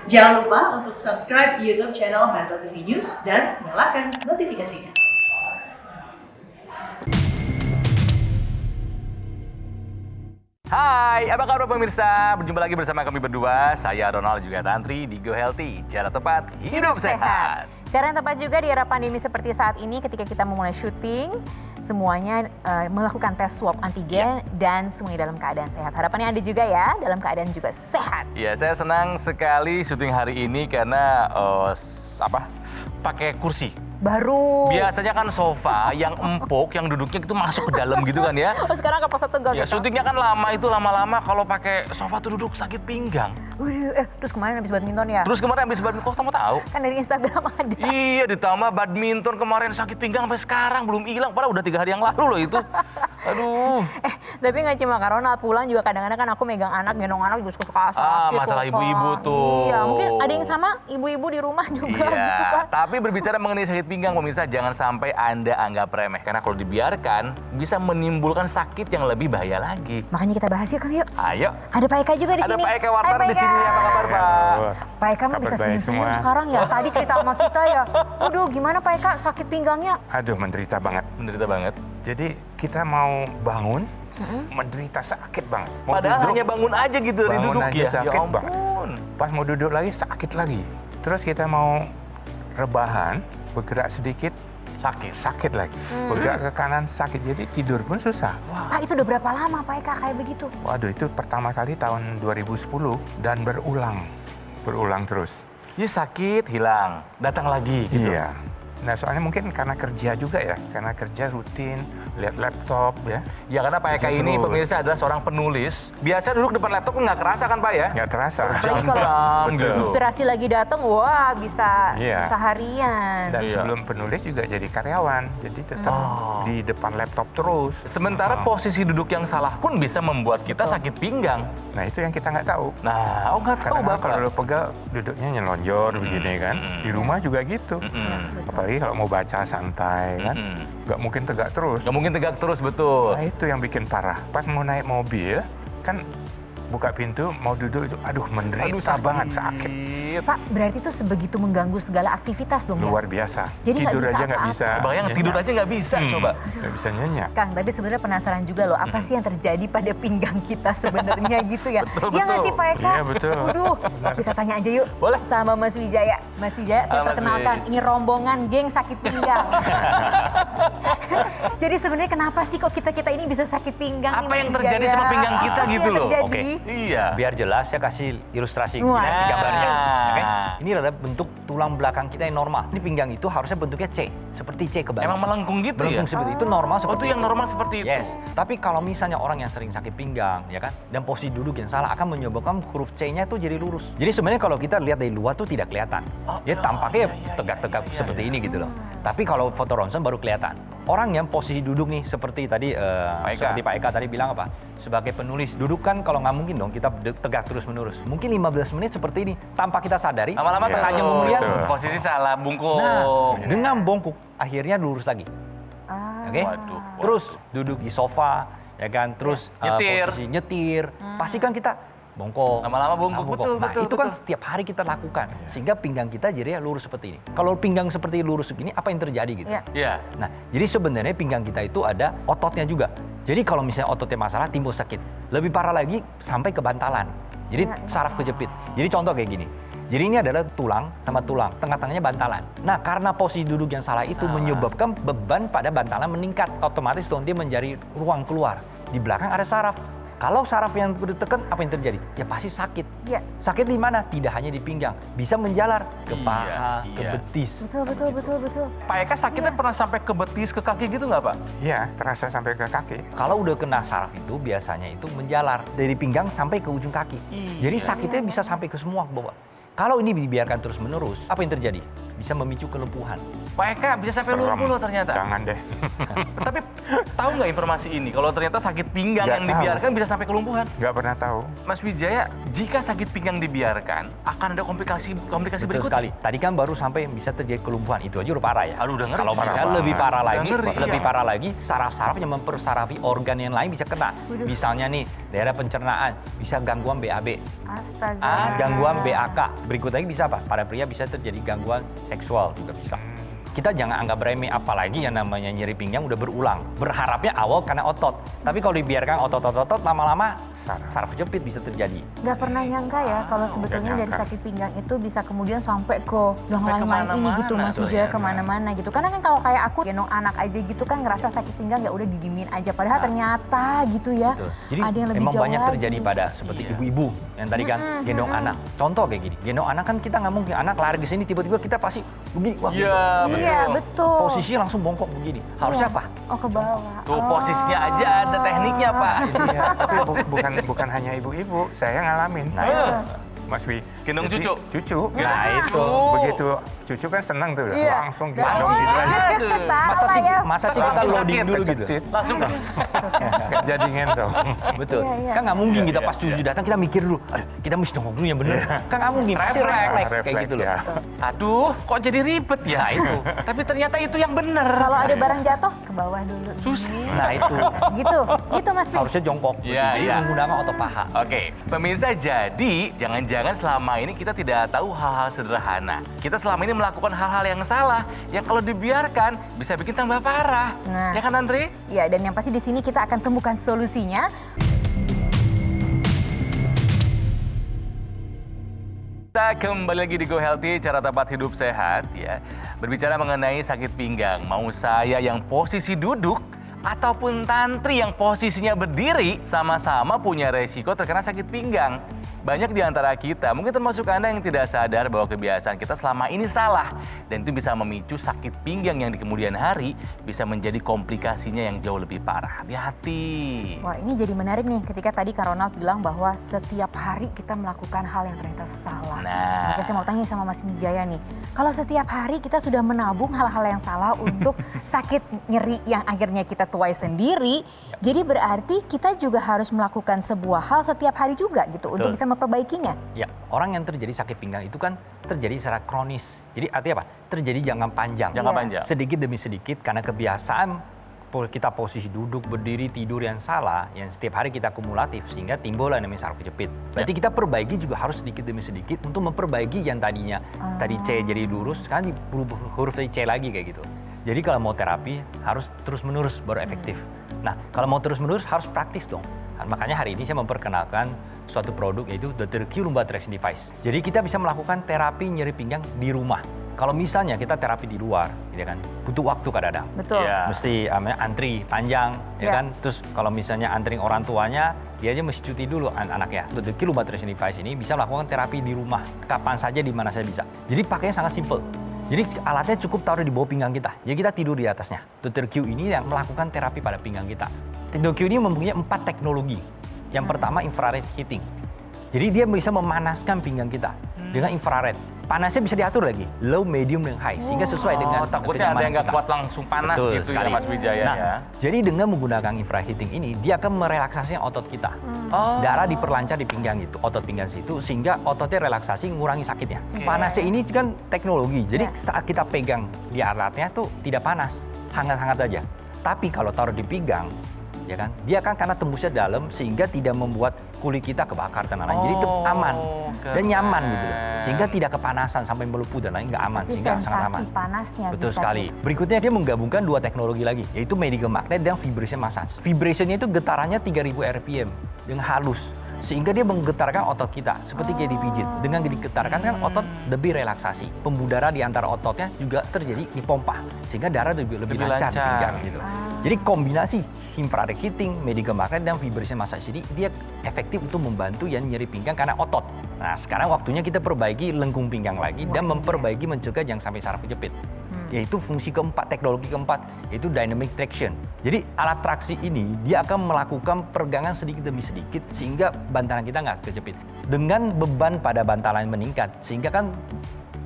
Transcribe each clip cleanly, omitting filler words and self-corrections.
Jangan lupa untuk subscribe YouTube channel Metro TV News dan nyalakan notifikasinya. Hai, apa kabar pemirsa? Berjumpa lagi bersama kami berdua, saya Ronald juga Tantri di Go Healthy, cara tepat hidup sehat. Cara yang tepat juga di era pandemi seperti saat ini ketika kita memulai syuting, semuanya melakukan tes swab antigen dan semuanya dalam keadaan sehat. Harapannya Anda juga ya, dalam keadaan juga sehat. Ya, saya senang sekali syuting hari ini karena pakai kursi. Baru. Biasanya kan sofa yang empuk, yang duduknya itu masuk ke dalam gitu kan ya. Oh, sekarang kapal satu Ya, syutingnya kan lama-lama kalau pakai sofa tuh duduk sakit pinggang. Terus kemarin habis badminton ya? Terus kemarin habis badminton, kok kamu tahu? Kan dari Instagram ada. Iya, ditambah badminton kemarin sakit pinggang sampai sekarang belum hilang. Padahal udah 3 hari yang lalu loh itu. Aduh. Tapi nggak cuma Kak Ronald, pulang juga kadang-kadang kan aku megang anak, gendong anak juga suka sakit. Masalah loh, ibu-ibu Kak. tuh. Iya, mungkin ada yang sama ibu-ibu di rumah juga gitu kan. Tapi berbicara mengenai sakit pinggang, pemirsa, jangan sampai Anda anggap remeh. Karena kalau dibiarkan, bisa menimbulkan sakit yang lebih bahaya lagi. Makanya kita bahas yuk Kang yuk. Ayo. Ada Pak Eka juga di Ada sini. Pak Eka Wartar Hai, Pak di sini. Eka. Apa kabar, Pak? Pak Eka mah bisa senyum-senyum sekarang ya. Tadi cerita sama kita ya. Waduh, gimana Pak Eka sakit pinggangnya? Aduh, menderita banget. Menderita banget. Jadi kita mau bangun, menderita sakit banget. Mau Padahal duduk, hanya bangun aja gitu dari bangun duduk aja ya. sakit Ya banget. ampun. Pas mau duduk lagi sakit lagi. Terus kita mau rebahan, bergerak sedikit, sakit lagi. Bergerak ke kanan sakit, jadi tidur pun susah. Pak, itu udah berapa lama Pak Eka kayak begitu? Waduh, itu pertama kali tahun 2010 dan berulang terus. Ini sakit, hilang, datang lagi gitu. Iya. Nah, soalnya mungkin karena kerja juga ya, karena kerja rutin, lihat laptop ya. Ya karena Pak Eka ini Terus. pemirsa adalah seorang penulis. Biasa duduk depan laptop nggak kerasa kan Pak ya? Nggak terasa. Jam-jam Betul. gitu. Inspirasi lagi datang, wah bisa Iya. seharian. Dan Iya. sebelum penulis juga jadi karyawan, jadi tetap di depan laptop terus. Sementara posisi duduk yang salah pun bisa membuat kita sakit pinggang. Nah, itu yang kita nggak tahu. Nah, nggak tahu Kadang-kadang kalau Bapak. lo pegal, duduknya nyelonjor begini kan. Di rumah juga gitu. Apalagi kalau mau baca santai kan, nggak mungkin tegak terus. Nggak mungkin tegak terus, betul. Nah, itu yang bikin parah. Pas mau naik mobil, kan buka pintu, mau duduk itu, aduh menderita banget, sakit. Pak, berarti itu sebegitu mengganggu segala aktivitas dong ya? Luar biasa. Jadi nggak Tidur bisa aja nggak apa-apa. bisa. Bayang tidur aja nggak bisa, coba. Nggak bisa nyenyak. Kang, tapi sebenarnya penasaran juga loh, apa sih yang terjadi pada pinggang kita sebenarnya gitu ya? Betul, Iya nggak betul. sih Pak Eka? Iya, betul. Waduh, kita tanya aja yuk. Boleh. Sama Mas Wijaya. Mas Wijaya, saya Halo, Mas perkenalkan, Wi. ini rombongan geng sakit pinggang. Jadi sebenarnya kenapa sih kok kita ini bisa sakit pinggang nih, Apa Mas yang terjadi Wijaya? sama pinggang kita Apa sih gitu yang loh? terjadi? Iya. Biar jelas saya kasih ilustrasi, Wah. kasih gambarnya. Oke? Nah. Ini adalah bentuk tulang belakang kita yang normal. Ini pinggang itu harusnya bentuknya C, seperti C ke bawah. Emang melengkung gitu Melengkung ya? seperti itu normal Oh, seperti itu yang normal seperti itu? Yes. Tapi kalau misalnya orang yang sering sakit pinggang, ya kan, dan posisi duduk yang salah akan menyebabkan huruf C-nya itu jadi lurus. Jadi sebenarnya kalau kita lihat dari luar tuh tidak kelihatan. Tampaknya tegak-tegak seperti ini gitu loh. Tapi kalau foto ronsen baru kelihatan. Orang yang posisi duduk nih seperti tadi seperti Pak Eka tadi bilang apa? Sebagai penulis, duduk kan kalau nggak mungkin dong kita tegak terus-menerus. Mungkin 15 menit seperti ini tanpa kita sadari. Lama-lama Iya. tengahnya kemudian posisi salah bungkung. Nah, dengan bongkuk akhirnya lurus lagi. Ah. Oke? Waduh. Terus duduk di sofa, ya kan? Terus Nyetir. posisi nyetir. Pastikan kita bongkok. Lama-lama bongkok. Betul, Nah, betul, itu kan betul. setiap hari kita lakukan. Sehingga pinggang kita jadi lurus seperti ini. Kalau pinggang seperti lurus begini, apa yang terjadi gitu? Iya. Iya. Nah, jadi sebenarnya pinggang kita itu ada ototnya juga. Jadi kalau misalnya ototnya masalah, timbul sakit. Lebih parah lagi sampai ke bantalan. Jadi saraf kejepit. Jadi contoh kayak gini. Jadi ini adalah tulang sama tulang, tengah-tengahnya bantalan. Nah, karena posisi duduk yang salah itu menyebabkan beban pada bantalan meningkat. Otomatis dong dia mencari ruang keluar. Di belakang ada saraf. Kalau saraf yang ditekan, apa yang terjadi? Ya pasti sakit. Iya. Sakit di mana? Tidak hanya di pinggang, bisa menjalar ke paha, ke iya. betis. Betul. Pak Eka sakitnya pernah sampai ke betis, ke kaki gitu nggak Pak? Iya, terasa sampai ke kaki. Kalau udah kena saraf itu biasanya itu menjalar dari pinggang sampai ke ujung kaki. Jadi sakitnya bisa sampai ke semua ke bawah. Kalau ini dibiarkan terus-menerus, apa yang terjadi? bisa memicu kelumpuhan. Pak Eka bisa sampai Serem. lumpuh loh ternyata. Jangan deh. Tapi tahu nggak informasi ini? Kalau ternyata sakit pinggang Nggak yang tahu. dibiarkan bisa sampai kelumpuhan. Nggak pernah tahu. Mas Wijaya, jika sakit pinggang dibiarkan, akan ada komplikasi Betul berikutnya. sekali. Tadi kan baru sampai bisa terjadi kelumpuhan. Itu aja udah parah ya. Aduh, udah ngeri. Kalau Parah bisa banget. lebih parah lagi, Udah ngeri, lebih iya. parah lagi, saraf-saraf yang mempersarafi organ yang lain bisa kena. Misalnya nih, daerah pencernaan bisa gangguan BAB, Astaga. gangguan BAK. Berikut lagi bisa apa? Pada pria bisa terjadi gangguan seksual juga bisa. Kita jangan anggap remeh, apalagi yang namanya nyeri pinggang udah berulang. Berharapnya awal karena otot. Tapi kalau dibiarkan otot-otot lama-lama saraf kejepit bisa terjadi. Nggak pernah nyangka ya kalau sebetulnya dari nyangka. sakit pinggang itu bisa kemudian sampai ke yang Sampai lain-lain ini kemana-mana. gitu Mas Betul, Wijaya, ya. kemana-mana gitu. Karena kan kalau kayak aku gendong anak aja gitu kan ngerasa sakit pinggang ya udah didimin aja. Padahal ternyata gitu ya Betul. Jadi ada yang lebih emang jauh banyak lagi. terjadi pada seperti Iya. ibu-ibu yang tadi kan gendong anak. Contoh kayak gini, gendong anak kan kita nggak mungkin anak lari ke sini tiba-tiba kita pasti begini, wah Iya, gendong. Iya betul. Posisinya langsung bongkok begini. Harusnya Iya. apa? Oh ke bawah. Tuh posisinya aja ada tekniknya, Pak. Iya, tapi bukan hanya ibu-ibu, saya ngalamin. Nah, itu. Mas Wi. Gendong Jadi, cucu? Cucu. Nah, itu. Begitu cucu kan senang tuh, Iya. langsung Nggak gendong gitu boleh. aja. Salah Masa ya. sih kita Langsung loading sakit, dulu gitu? Kecetit, Langsung nggak jadi ngendong. Betul. Iya, iya. Kan nggak mungkin kita Iya, pas cucu datang kita mikir dulu, aduh kita mesti nongol dulu yang bener. Kan nggak mungkin, pasti refleks kayak Refleks, gitu loh. ya. Aduh, kok jadi ribet ya? Nah, itu. Tapi ternyata itu yang benar. Kalau ada barang jatuh ke bawah dulu. Susah. Nah itu. Gitu. Gitu Mas Pi. Harusnya jongkok. Iya, Jadi iya. menggunakan otot paha. Oke, pemirsa, jadi jangan-jangan selama ini kita tidak tahu hal-hal sederhana. Kita selama ini melakukan hal-hal yang salah, yang kalau dibiarkan bisa bikin tambah parah. Nah. Ya kan, Andri? Ya, dan yang pasti di sini kita akan temukan solusinya. Kita kembali lagi di Go Healthy, cara tepat hidup sehat ya. Berbicara mengenai sakit pinggang, mau saya yang posisi duduk ataupun tantri yang posisinya berdiri, sama-sama punya resiko terkena sakit pinggang. Banyak di antara kita, mungkin termasuk Anda yang tidak sadar bahwa kebiasaan kita selama ini salah. Dan itu bisa memicu sakit pinggang yang di kemudian hari bisa menjadi komplikasinya yang jauh lebih parah. Hati-hati. Wah, ini jadi menarik nih ketika tadi Kak Ronald bilang bahwa setiap hari kita melakukan hal yang ternyata salah. Nah. Maka saya mau tanya sama Mas Wijaya nih, kalau setiap hari kita sudah menabung hal-hal yang salah untuk sakit nyeri yang akhirnya kita tuai sendiri, jadi berarti kita juga harus melakukan sebuah hal setiap hari juga gitu untuk bisa memperbaikinya. Ya, orang yang terjadi sakit pinggang itu kan terjadi secara kronis. Jadi artinya apa? Terjadi jangka panjang. Jangka Iya. panjang. Sedikit demi sedikit karena kebiasaan kita posisi duduk, berdiri, tidur yang salah, yang setiap hari kita kumulatif sehingga timbul yang namanya saraf kejepit. Berarti kita perbaiki juga harus sedikit demi sedikit untuk memperbaiki yang tadinya tadi C jadi lurus, kan huruf tadi C lagi kayak gitu. Jadi kalau mau terapi harus terus-menerus baru efektif. Nah, kalau mau terus-menerus harus praktis dong. Makanya hari ini saya memperkenalkan suatu produk yaitu Dr. Q Lumbar Traction Device. Jadi kita bisa melakukan terapi nyeri pinggang di rumah. Kalau misalnya kita terapi di luar, ya kan, butuh waktu kadang-kadang. Betul. Iya. Mesti antri panjang, ya Ya. kan. Terus kalau misalnya antri orang tuanya, dia aja mesti cuti dulu anaknya. Dr. Q Lumbar Traction Device ini bisa melakukan terapi di rumah, kapan saja, di mana saja bisa. Jadi pakainya sangat simple. Jadi alatnya cukup taruh di bawah pinggang kita. Jadi kita tidur di atasnya. Dr. Q ini yang melakukan terapi pada pinggang kita. Dr. Q ini mempunyai 4 teknologi. Yang pertama infrared heating. Jadi dia bisa memanaskan pinggang kita dengan infrared. Panasnya bisa diatur lagi, low, medium, dan high, sehingga sesuai dengan Takutnya ada yang nggak kita. kuat langsung panas Betul gitu sekali. ya, Mas Wijaya Nah, ya. jadi dengan menggunakan infraheating ini, dia akan merelaksasi otot kita. Oh. Darah diperlancar di pinggang itu, otot pinggang situ, sehingga ototnya relaksasi, ngurangi sakitnya. Panasnya ini kan teknologi, jadi saat kita pegang di alatnya tuh tidak panas, hangat-hangat aja. Tapi kalau taruh di pinggang, ya kan, dia kan karena tembusnya dalam sehingga tidak membuat kulit kita kebakar dan lain-lain. Jadi itu aman dan keren. nyaman gitu loh. Sehingga tidak kepanasan sampai melepuh dan lain nggak aman, Tapi sehingga sangat aman. sensasi panasnya Betul bisa sekali. Berikutnya dia menggabungkan 2 teknologi lagi, yaitu medical magnet dan vibration massage. Vibrationnya itu getarannya 3000 RPM dengan halus. Sehingga dia menggetarkan otot kita, seperti kayak dipijit. Dengan digetarkan kan otot lebih relaksasi. Pembuluh darah di antara ototnya juga terjadi dipompa. Sehingga darah lebih lancar di pinggang gitu. Jadi kombinasi infrared heating, medical magnet, dan vibration massage ini dia efektif untuk membantu yang nyeri pinggang karena otot. Nah sekarang waktunya kita perbaiki lengkung pinggang lagi dan memperbaiki mencegah jangan sampai saraf kejepit. Yaitu fungsi keempat, teknologi keempat, yaitu dynamic traction. Jadi alat traksi ini dia akan melakukan pergangan sedikit demi sedikit sehingga bantalan kita nggak kejepit. Dengan beban pada bantalan meningkat, sehingga kan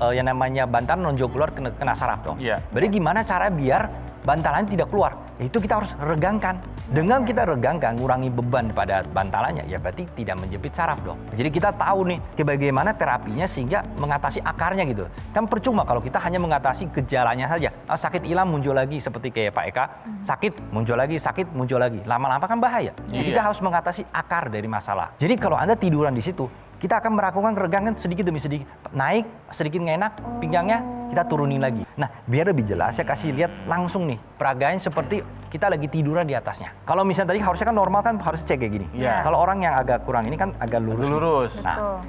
yang namanya bantalan nonjol keluar kena saraf dong. Iya. Berarti gimana cara biar bantalan tidak keluar? Itu kita harus regangkan. Dengan kita regangkan, ngurangi beban pada bantalannya, ya berarti tidak menjepit saraf dong. Jadi kita tahu nih bagaimana terapinya sehingga mengatasi akarnya gitu. Kan percuma kalau kita hanya mengatasi gejalanya saja. Sakit hilang muncul lagi seperti kayak Pak Eka, sakit muncul lagi. Lama-lama kan bahaya. Iya. Kita harus mengatasi akar dari masalah. Jadi kalau Anda tiduran di situ, kita akan melakukan regangan sedikit demi sedikit. Naik, sedikit nggak enak, pinggangnya kita turunin lagi. Nah, biar lebih jelas, saya kasih lihat langsung nih. Peragaannya seperti kita lagi tiduran di atasnya. Kalau misalnya tadi harusnya kan normal kan harus cek kayak gini. Iya. Kalau orang yang agak kurang ini kan agak lurus. Lurus. Nah,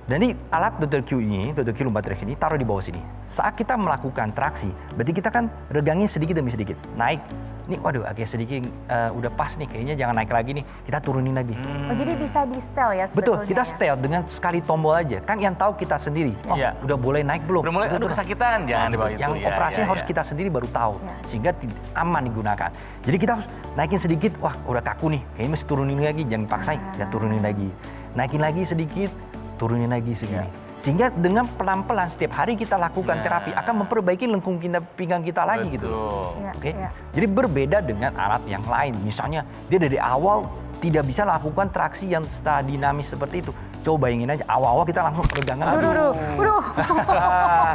jadi alat Dr. Q ini, Dr. Q lumbar traction ini taruh di bawah sini. Saat kita melakukan traksi, berarti kita kan regangin sedikit demi sedikit. Naik. Nih, waduh agak sedikit udah pas nih, kayaknya jangan naik lagi nih. Kita turunin lagi. Oh, jadi bisa di setel ya Betul, sebetulnya kita ya? setel dengan sekali tombol aja. Kan yang tahu kita sendiri. Oh, Iya. udah boleh naik belum? Udah mulai aduh kesakitan, jangan di bawah itu. Yang Ya, operasi ya, harus ya. kita sendiri baru tahu. Ya. Sehingga aman digunakan. Jadi kita harus naikin sedikit. Wah, udah kaku nih. Kayaknya mesti turunin lagi. Jangan dipaksain. Ya turunin lagi. Naikin lagi sedikit. Turunin lagi segini. Sehingga dengan pelan-pelan setiap hari kita lakukan terapi akan memperbaiki lengkung pinggang kita lagi gitu. Iya, Oke. iya. Jadi berbeda dengan alat yang lain. Misalnya dia dari awal tidak bisa lakukan traksi yang secara dinamis seperti itu. Coba bayangin aja, awal-awal kita langsung pegangan. Aduh.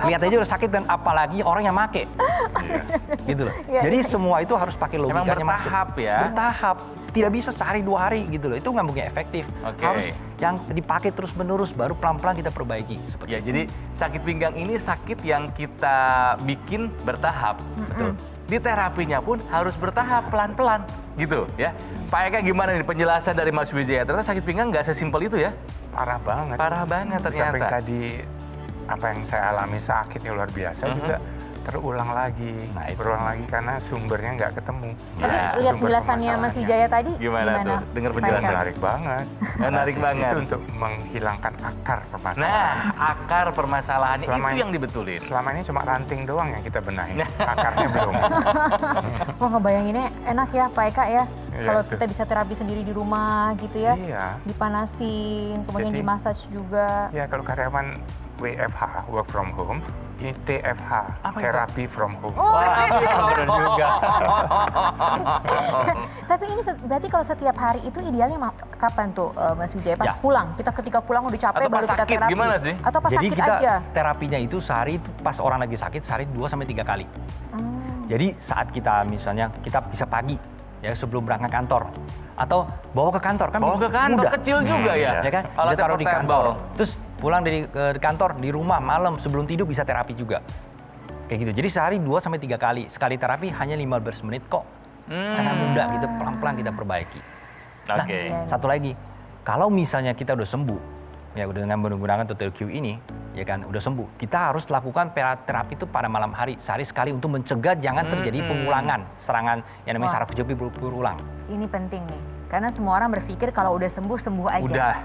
Lihat aja udah sakit dan apalagi orang yang make. Gitu loh. Iya, Jadi semua itu harus pakai Emang logikanya masuk. bertahap ya? Bertahap. Tidak bisa sehari 2 hari gitu loh. Itu nggak mungkin efektif. Oke. Harus yang dipakai terus-menerus baru pelan-pelan kita perbaiki. Seperti Ya, jadi sakit pinggang ini sakit yang kita bikin bertahap. Betul. Di terapinya pun harus bertahap, pelan-pelan gitu ya. Pak Eka gimana nih penjelasan dari Mas Wijaya? Ternyata sakit pinggang nggak sesimpel itu ya? Parah banget. Parah banget Sampai ternyata. tadi apa yang saya alami sakit yang luar biasa juga terulang lagi, Nah, itu. berulang lagi karena sumbernya nggak ketemu. Tapi Ya, lihat sumber penjelasannya Mas permasalahannya. Wijaya tadi Gimana tuh? Dengar Pak penjelasan. Eka? Menarik banget. Menarik banget. Itu untuk menghilangkan akar permasalahan. Nah, akar permasalahannya Selama itu ini- yang dibetulin. Selama ini cuma ranting doang yang kita benahi, akarnya belum. Wah, ngebayanginnya enak ya Pak Eka ya. Iya, Kalau itu. kita bisa terapi sendiri di rumah gitu ya. Iya. Dipanasin, kemudian Jadi- dimassage juga. Ya kalau karyawan WFH, work from home, ini TFH, Apa itu? terapi from home. Wah, benar juga. Tapi ini berarti kalau setiap hari itu idealnya kapan tuh Mas Wijaya? Pas Ya. pulang, kita ketika pulang udah capek Atau pas baru kita sakit, terapi. gimana sih? Atau pas Jadi sakit kita aja. terapinya itu sehari itu pas orang lagi sakit sehari 2-3 kali. Jadi saat kita misalnya kita bisa pagi ya sebelum berangkat kantor atau bawa ke kantor kan bawa ke kantor mudah. kecil juga ya. Ya kan? Bisa Alatnya taruh di portable. kantor. Terus pulang dari kantor di rumah malam sebelum tidur bisa terapi juga. Kayak gitu. Jadi sehari 2-3 kali. Sekali terapi hanya 15 menit kok. Sangat mudah gitu, pelan-pelan kita perbaiki. Nah, Oke. satu lagi. Kalau misalnya kita udah sembuh, ya udah dengan menggunakan Total Q ini, ya kan, udah sembuh. Kita harus lakukan terapi itu pada malam hari, sehari sekali untuk mencegah jangan terjadi pengulangan serangan yang namanya Wah. saraf kejepit berulang. Ini penting nih. Karena semua orang berpikir kalau udah sembuh aja. Udah.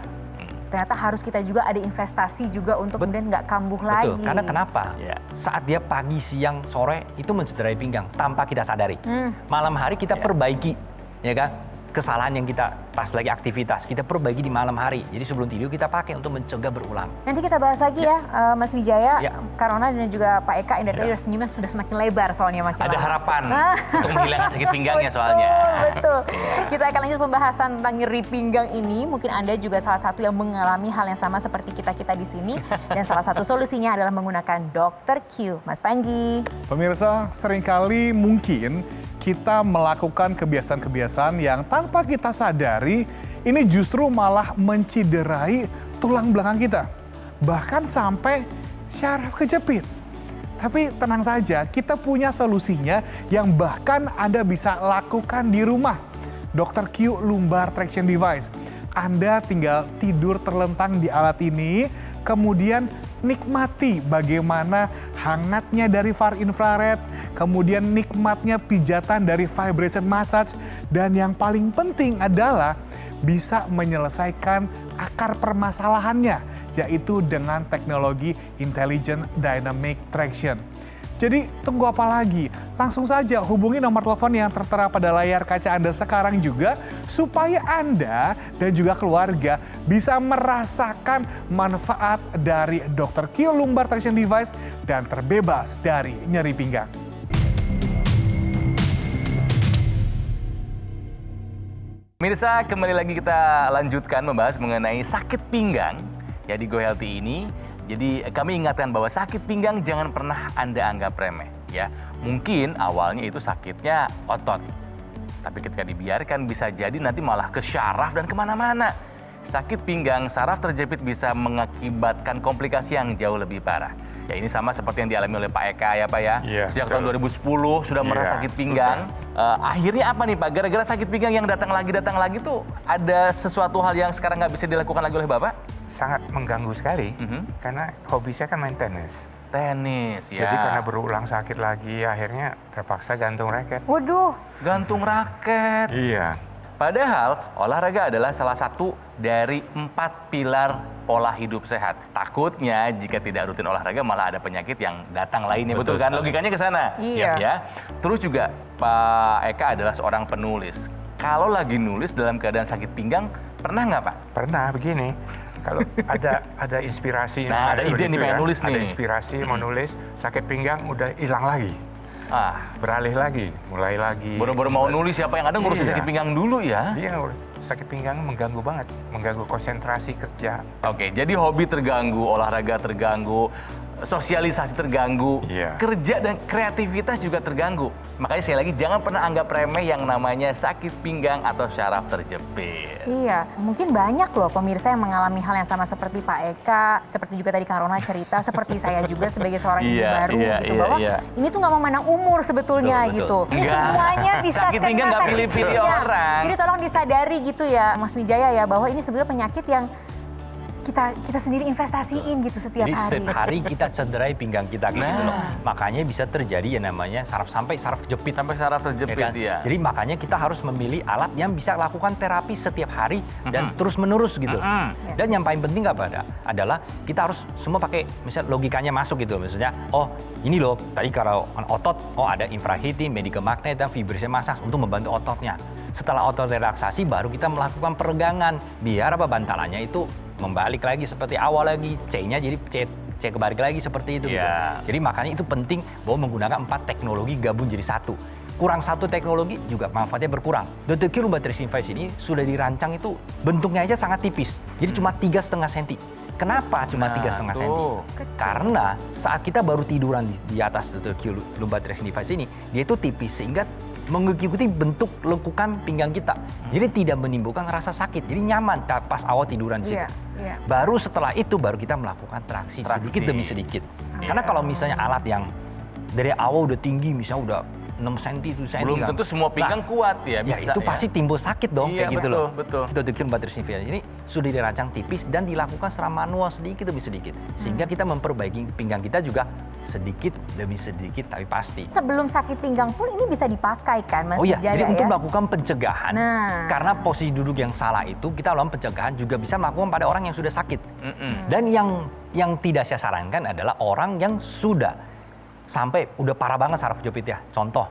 Ternyata harus kita juga ada investasi juga untuk kemudian nggak kambuh lagi. Betul, karena kenapa? Ya. Saat dia pagi, siang, sore itu mencederai pinggang tanpa kita sadari. Malam hari kita perbaiki, ya kan? Kesalahan yang kita pas lagi aktivitas, kita perbaiki di malam hari. Jadi sebelum tidur kita pakai untuk mencegah berulang. Nanti kita bahas lagi ya, Mas Wijaya, Ya. Karona dan juga Pak Eka. Yang dari tadi udah senyumnya sudah semakin lebar soalnya makin Ada lama. harapan untuk menghilangkan sakit pinggangnya soalnya. Betul. Kita akan lanjut pembahasan tentang nyeri pinggang ini. Mungkin Anda juga salah satu yang mengalami hal yang sama seperti kita di sini. Dan salah satu solusinya adalah menggunakan Dr. Q. Mas Panji. Pemirsa, seringkali mungkin kita melakukan kebiasaan-kebiasaan yang tanpa kita sadari, ini justru malah menciderai tulang belakang kita. Bahkan sampai syaraf kejepit. Tapi tenang saja, kita punya solusinya yang bahkan Anda bisa lakukan di rumah. Dr. Q Lumbar Traction Device. Anda tinggal tidur terlentang di alat ini, kemudian nikmati bagaimana hangatnya dari far infrared, kemudian nikmatnya pijatan dari vibration massage, dan yang paling penting adalah bisa menyelesaikan akar permasalahannya, yaitu dengan teknologi Intelligent Dynamic Traction. Jadi tunggu apa lagi? Langsung saja hubungi nomor telepon yang tertera pada layar kaca Anda sekarang juga supaya Anda dan juga keluarga bisa merasakan manfaat dari Dr. Q Lumbar Traction Device dan terbebas dari nyeri pinggang. Mirsa, kembali lagi kita lanjutkan membahas mengenai sakit pinggang ya di Go Healthy ini. Jadi kami ingatkan bahwa sakit pinggang jangan pernah Anda anggap remeh ya. Mungkin awalnya itu sakitnya otot, tapi ketika dibiarkan bisa jadi nanti malah ke syaraf dan kemana-mana. Sakit pinggang, saraf terjepit bisa mengakibatkan komplikasi yang jauh lebih parah. Ya ini sama seperti yang dialami oleh Pak Eka ya Pak ya. Iya, Sejak betul. tahun 2010 sudah merasa sakit pinggang. Akhirnya apa nih Pak? Gara-gara sakit pinggang yang datang lagi tuh ada sesuatu hal yang sekarang nggak bisa dilakukan lagi oleh Bapak? Sangat mengganggu sekali, karena hobi saya kan main tenis. Tenis ya. Jadi karena berulang sakit lagi, akhirnya terpaksa gantung raket. Waduh, Gantung raket. Iya. Padahal olahraga adalah salah satu dari 4 pilar pola hidup sehat. Takutnya jika tidak rutin olahraga malah ada penyakit yang datang lainnya. Betul kan? Logikanya ke sana. Iya. Ya. Terus juga Pak Eka adalah seorang penulis. Kalau lagi nulis dalam keadaan sakit pinggang, pernah nggak Pak? Pernah begini. Kalau ada inspirasi, Nah, ada ide nih, pengen nulis Ada nih. inspirasi mau nulis, sakit pinggang udah hilang lagi. Beralih lagi, mulai lagi. Baru-baru mau nulis siapa yang ada ngurusin Iya. sakit pinggang dulu ya. Iya, sakit pinggang mengganggu banget, mengganggu konsentrasi kerja. Oke, jadi hobi terganggu, olahraga terganggu, sosialisasi terganggu, Iya. kerja dan kreativitas juga terganggu. Makanya sekali lagi jangan pernah anggap remeh yang namanya sakit pinggang atau syaraf terjepit. iya. Mungkin banyak loh pemirsa yang mengalami hal yang sama seperti Pak Eka, seperti juga tadi Kang Rona cerita, seperti saya juga sebagai seorang ibu Iya, baru iya, gitu, iya, bahwa iya. ini tuh nggak memandang umur sebetulnya Betul, gitu. betul. Ini Enggak. semuanya bisa Sakit kena pinggang nggak sakit pilih-pilih pinggang. orang. Jadi tolong disadari gitu ya Mas Wijaya ya, bahwa ini sebenarnya penyakit yang kita sendiri investasiin gitu setiap Jadi hari. setiap hari kita cederai pinggang kita gitu Nah. loh. Makanya bisa terjadi yang namanya saraf kejepit. Sampai syaraf Ya terjepit kan? ya. Jadi makanya kita harus memilih alat yang bisa lakukan terapi setiap hari dan terus menerus gitu. Dan yang paling penting adalah kita harus semua pakai misal logikanya masuk gitu. Misalnya, oh ini loh tadi kalau otot, oh ada infraheating, medical magnet dan vibrasi massage untuk membantu ototnya. Setelah otot relaksasi baru kita melakukan peregangan biar bantalannya itu membalik lagi seperti awal lagi, C-nya jadi C kebalik lagi seperti itu gitu. Iya. Jadi makanya itu penting bahwa menggunakan 4 teknologi gabung jadi satu. Kurang satu teknologi juga manfaatnya berkurang. Dr. Q Lumbar Traction Device ini sudah dirancang itu bentuknya aja sangat tipis. Jadi cuma 3,5 cm. Kenapa cuma 3,5 cm? tuh. Karena saat kita baru tiduran di atas Dr. Q Lumbar Traction Device ini, dia itu tipis sehingga mengikuti bentuk lekukan pinggang kita. Jadi tidak menimbulkan rasa sakit. Jadi nyaman pas awal tiduran di situ. Iya, iya. Baru setelah itu baru kita melakukan traksi sedikit demi sedikit. Karena kalau misalnya alat yang dari awal udah tinggi, misalnya udah 6 cm, 7 cm. Belum tentu semua pinggang kuat ya, Ya bisa itu pasti timbul sakit dong, Iya, kayak gitu betul, loh. betul. Dr. Q Lumbar Traction Device ini sudah dirancang tipis dan dilakukan secara manual sedikit demi sedikit. Sehingga kita memperbaiki pinggang kita juga sedikit demi sedikit tapi pasti. Sebelum sakit pinggang pun ini bisa dipakai kan Mas Oh iya, Wijaya jadi ya? untuk melakukan pencegahan, Nah. karena posisi duduk yang salah itu, kita lakukan pencegahan juga bisa melakukan pada orang yang sudah sakit. Dan yang tidak saya sarankan adalah orang yang sudah sampai udah parah banget saraf kejepit ya. Contoh,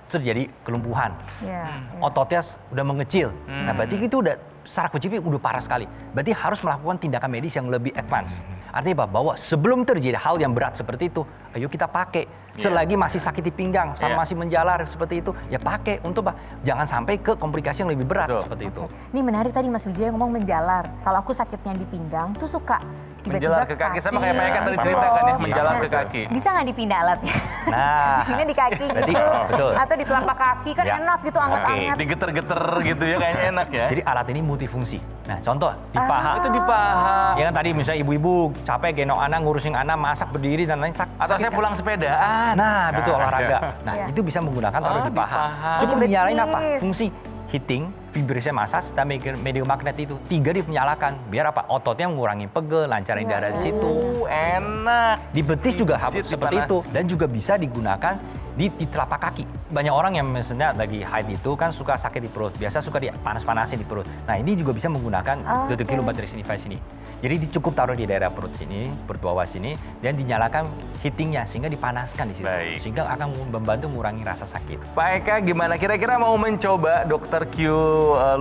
terjadi kelumpuhan, Iya, iya. ototnya udah mengecil. Nah berarti itu udah saraf kejepit udah parah sekali. Berarti harus melakukan tindakan medis yang lebih advance. Artinya apa? Bahwa sebelum terjadi hal yang berat seperti itu, ayo kita pakai. Selagi masih sakit di pinggang, sama masih menjalar seperti itu, ya pakai untuk apa? Jangan sampai ke komplikasi yang lebih berat Betul. seperti itu. Ini menarik tadi Mas Wijaya ngomong menjalar. Kalau aku sakitnya di pinggang tuh suka tiba-tiba Menjalar ke kaki, sama kayak Pak Eka tadi Iya. ceritakan ya, Nah, menjalar ke kaki. Bisa nggak dipindah alatnya? Nah, Ini di kaki berarti- gitu. betul. Atau di telapak kaki kan Ya. enak gitu, anget-anget. Digeter-geter gitu ya, kayaknya enak ya. Jadi alat ini multifungsi. Nah contoh, di paha. Itu di paha. Ya kan tadi misalnya ibu-ibu capek gendong anak, ngurusin anak, masak, berdiri dan lain Atau saya pulang sepedaan. Nah, betul olahraga. Nah, Iya. itu bisa menggunakan taruh Oh, di di paha. paha. Cukup Di dinyalain betis. apa? Fungsi heating, vibrasi massage, dan medium magnet itu. 3 dinyalakan. Biar apa? Ototnya mengurangi pegel, lancarin Iya. darah di situ. Enak. Di betis juga Pijit, seperti dipanas. itu. Dan juga bisa digunakan di telapak kaki. Banyak orang yang misalnya lagi haid itu kan suka sakit di perut. Biasa suka panas-panasin di perut. Nah, ini juga bisa menggunakan Oke. Dr. Q Lumbar Traction Device ini. Jadi cukup taruh di daerah perut sini, perut bawah sini, dan dinyalakan heatingnya sehingga dipanaskan di situ. Baik. Sehingga akan membantu mengurangi rasa sakit. Pak Eka, gimana? Kira-kira mau mencoba Dr. Q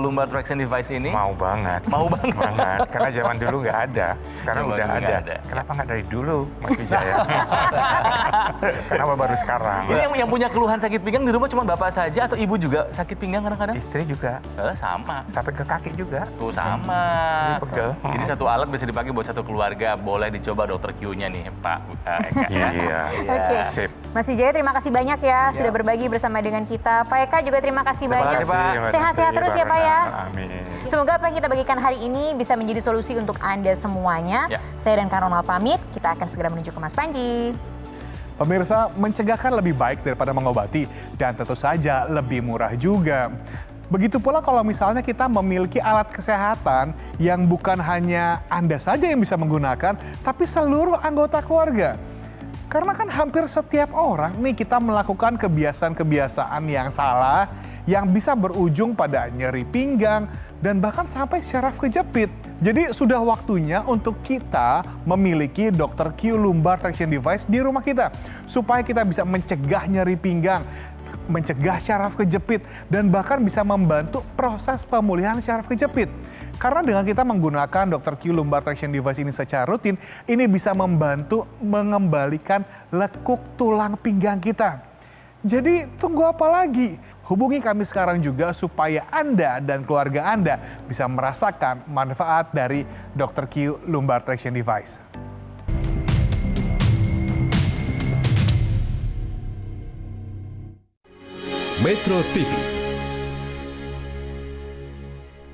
lumbar traction device ini? Mau banget. Mau banget. Banget. Karena zaman dulu nggak ada. Sekarang Zaman udah dulu ada. nggak ada. Kenapa nggak dari dulu, Mas Wijaya? Kenapa baru sekarang? Ini yang punya keluhan sakit pinggang di rumah cuma bapak saja atau ibu juga sakit pinggang kadang-kadang? Istri juga. Sama. Sampai ke kaki juga. Tuh sama. Ini pegel. Jadi satu alat bisa dipakai buat satu keluarga. Boleh dicoba Dr. Q-nya nih, Pak Eka. Iya. Oke. Sip. Mas Wijaya terima kasih banyak ya sudah berbagi bersama dengan kita. Pak Eka juga terima kasih banyak. kasih, Pak. Sehat-sehat terus ya Pak ya. Amin. Semoga apa yang kita bagikan hari ini bisa menjadi solusi untuk Anda semuanya. Ya. Saya dan Kak Ronald pamit, kita akan segera menuju ke Mas Panji. Pemirsa, mencegah kan lebih baik daripada mengobati dan tentu saja lebih murah juga. Begitu pula kalau misalnya kita memiliki alat kesehatan yang bukan hanya Anda saja yang bisa menggunakan, tapi seluruh anggota keluarga. Karena kan hampir setiap orang nih kita melakukan kebiasaan-kebiasaan yang salah yang bisa berujung pada nyeri pinggang dan bahkan sampai syaraf kejepit. Jadi sudah waktunya untuk kita memiliki Dr. Q lumbar traction device di rumah kita supaya kita bisa mencegah nyeri pinggang, mencegah syaraf kejepit, dan bahkan bisa membantu proses pemulihan syaraf kejepit. Karena dengan kita menggunakan Dr. Q lumbar traction device ini secara rutin, ini bisa membantu mengembalikan lekuk tulang pinggang kita. Jadi tunggu apa lagi? Hubungi kami sekarang juga supaya Anda dan keluarga Anda bisa merasakan manfaat dari Dr. Q lumbar traction device. Metro TV